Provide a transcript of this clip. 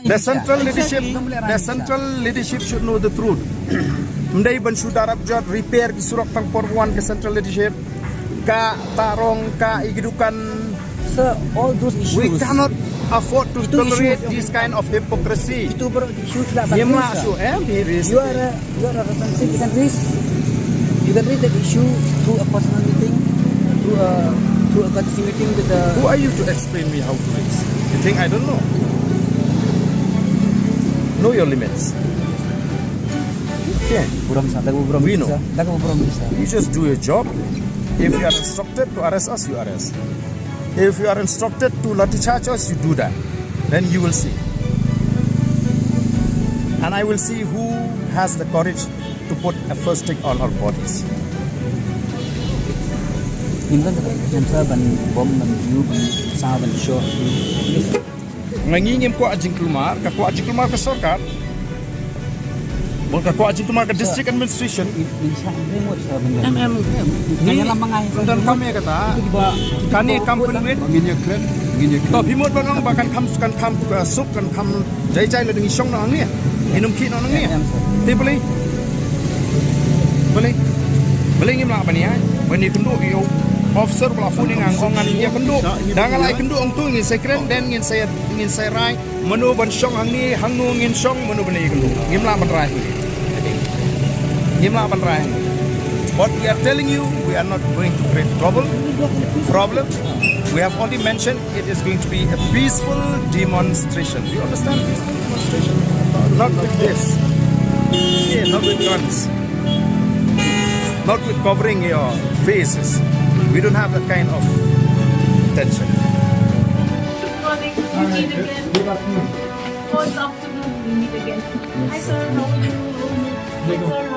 The central leadership should know the truth. Mendai ban sudara jot repair di surat tang perwan ke central leadership ka tarong ka igidukan. Sir, all those issues. We cannot afford to tolerate this kind of hypocrisy. Itu issues lah. You are a representative. You can raise that issue through a personal meeting, through a courtesy meeting with the. Who are you to explain me how to raise? You think I don't know? Know your limits. Okay. We know. You just do your job. If you are instructed to arrest us, you arrest. If you are instructed to lathi charge us, you do that. Then you will see. And I will see who has the courage to put a first stick on our bodies. Ngingim ko ajing kelumar, ka sorkar. Boleh ko ajing kelumar ke district administration. Dan kami kata, kani kampung wit. Tapi mud bangang bahkan kam sup kan kam jai le dengan song nang ni. Minum ki nang ni. Ti boleh ngim lah apa ni? Bani kenduk yo. Officer pula phone ngang ongan dia kenduk. Dangan lai kenduk ong tu ngin saya keren dan ngin saya rai menu ban song hang ni hang nu ngin song menu bani kenduk. Ngim lah ban rai. Ngim lah ban rai. What we are telling you, we are not going to create problem. We have only mentioned it is going to be a peaceful demonstration. Do you understand? Peaceful demonstration. Not with this. Yeah, not with guns. Not with covering your faces. We don't have that kind of tension. Good morning. We meet again. Oh, it's afternoon. We meet again. Hi, sir. How are you? Hi, sir.